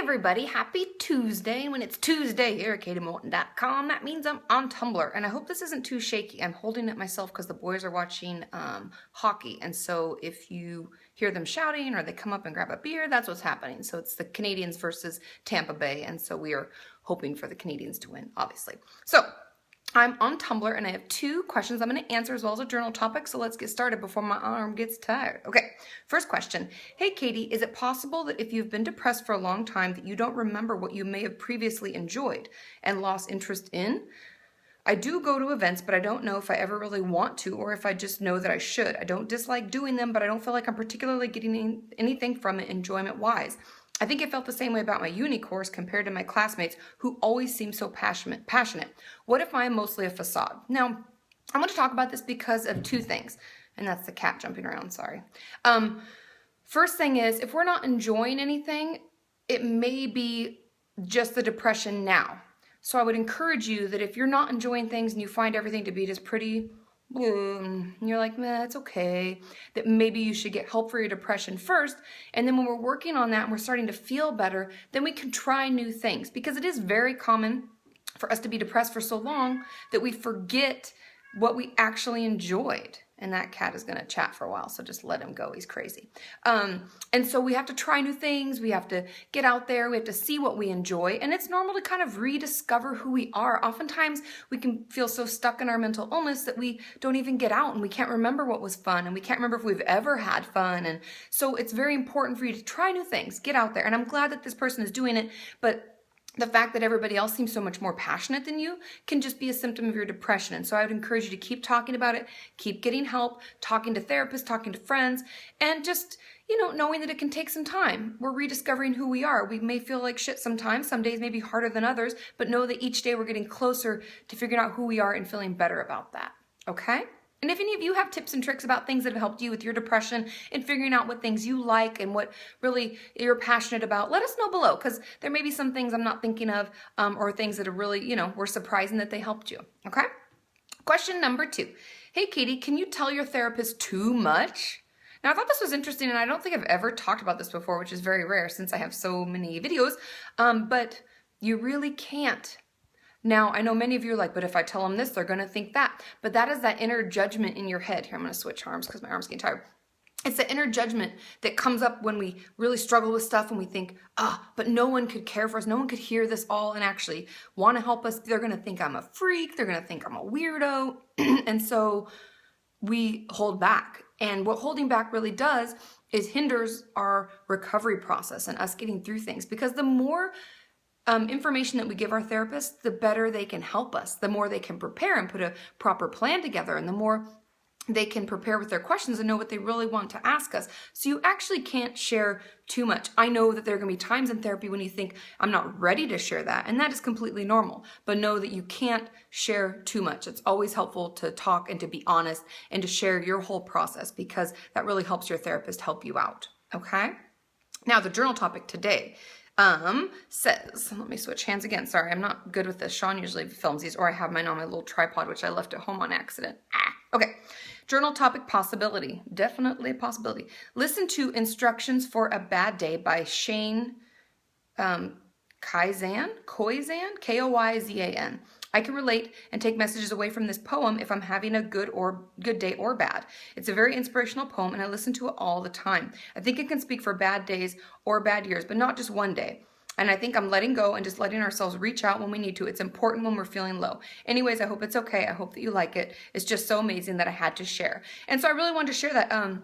everybody, happy Tuesday. When it's Tuesday here at KatiMorton.com, that means I'm on Tumblr. And I hope this isn't too shaky. I'm holding it myself because the boys are watching hockey. And so if you hear them shouting or they come up and grab a beer, that's what's happening. So it's the Canadiens versus Tampa Bay. And so we are hoping for the Canadiens to win, obviously. So I'm on Tumblr and I have 2 questions I'm going to answer as well as a journal topic. So let's get started before my arm gets tired. Okay, first question. Hey Katie, is it possible that if you've been depressed for a long time that you don't remember what you may have previously enjoyed and lost interest in? I do go to events, but I don't know if I ever really want to or if I just know that I should. I don't dislike doing them, but I don't feel like I'm particularly getting anything from it enjoyment-wise. I think I felt the same way about my uni course compared to my classmates who always seem so passionate. What if I am mostly a facade? Now, I'm going to talk about this because of 2 things, and that's the cat jumping around, sorry. First thing is, if we're not enjoying anything, it may be just the depression now. So I would encourage you that if you're not enjoying things and you find everything to be just pretty and you're like, meh, it's okay, that maybe you should get help for your depression first. And then when we're working on that and we're starting to feel better, then we can try new things, because it is very common for us to be depressed for so long that we forget what we actually enjoyed. And that cat is going to chat for a while, so just let him go. He's crazy. And so we have to try new things. We have to get out there. We have to see what we enjoy. And it's normal to kind of rediscover who we are. Oftentimes, we can feel so stuck in our mental illness that we don't even get out and we can't remember what was fun and we can't remember if we've ever had fun. And so it's very important for you to try new things, get out there. And I'm glad that this person is doing it, but the fact that everybody else seems so much more passionate than you can just be a symptom of your depression. And so I would encourage you to keep talking about it, keep getting help, talking to therapists, talking to friends, and just, knowing that it can take some time. We're rediscovering who we are. We may feel like shit sometimes. Some days may be harder than others, but know that each day we're getting closer to figuring out who we are and feeling better about that. Okay? And if any of you have tips and tricks about things that have helped you with your depression and figuring out what things you like and what really you're passionate about, let us know below, because there may be some things I'm not thinking of or things that are really, were surprising that they helped you. Okay? Question number 2. Hey, Katie, can you tell your therapist too much? Now, I thought this was interesting, and I don't think I've ever talked about this before, which is very rare since I have so many videos, but you really can't. Now, I know many of you are like, but if I tell them this, they're going to think that. But that is that inner judgment in your head. Here, I'm going to switch arms because my arm's getting tired. It's the inner judgment that comes up when we really struggle with stuff and we think, but no one could care for us. No one could hear this all and actually want to help us. They're going to think I'm a freak. They're going to think I'm a weirdo. And so we hold back. And what holding back really does is hinders our recovery process and us getting through things. Because the more information that we give our therapists, the better they can help us, the more they can prepare and put a proper plan together, and the more they can prepare with their questions and know what they really want to ask us. So you actually can't share too much. I know that there are going to be times in therapy when you think, I'm not ready to share that, and that is completely normal. But know that you can't share too much. It's always helpful to talk and to be honest and to share your whole process, because that really helps your therapist help you out. Okay? Now, the journal topic today says, let me switch hands again. Sorry, I'm not good with this. Sean usually films these, or I have mine on my little tripod, which I left at home on accident. Okay. Journal topic, possibility. Definitely a possibility. Listen to Instructions for a Bad Day by Shane Koyzan, Koyzan. I can relate and take messages away from this poem if I'm having a good day or bad. It's a very inspirational poem, and I listen to it all the time. I think it can speak for bad days or bad years, but not just one day. And I think I'm letting go and just letting ourselves reach out when we need to. It's important when we're feeling low. Anyways, I hope it's okay. I hope that you like it. It's just so amazing that I had to share. And so I really wanted to share that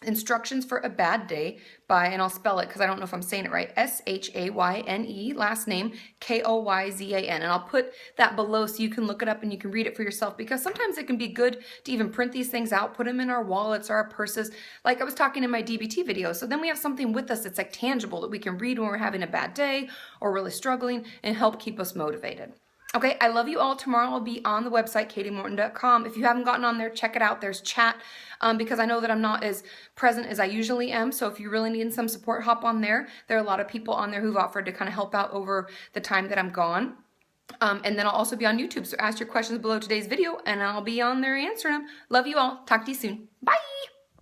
Instructions for a Bad Day by, and I'll spell it because I don't know if I'm saying it right, S-H-A-Y-N-E, last name, K-O-Y-Z-A-N. And I'll put that below so you can look it up and you can read it for yourself, because sometimes it can be good to even print these things out, put them in our wallets or our purses, like I was talking in my DBT video. So then we have something with us that's like tangible that we can read when we're having a bad day or really struggling and help keep us motivated. Okay, I love you all. Tomorrow I'll be on the website, KatiMorton.com. If you haven't gotten on there, check it out. There's chat, because I know that I'm not as present as I usually am. So if you really need some support, hop on there. There are a lot of people on there who've offered to kind of help out over the time that I'm gone. And then I'll also be on YouTube. So ask your questions below today's video, and I'll be on there answering them. Love you all. Talk to you soon. Bye.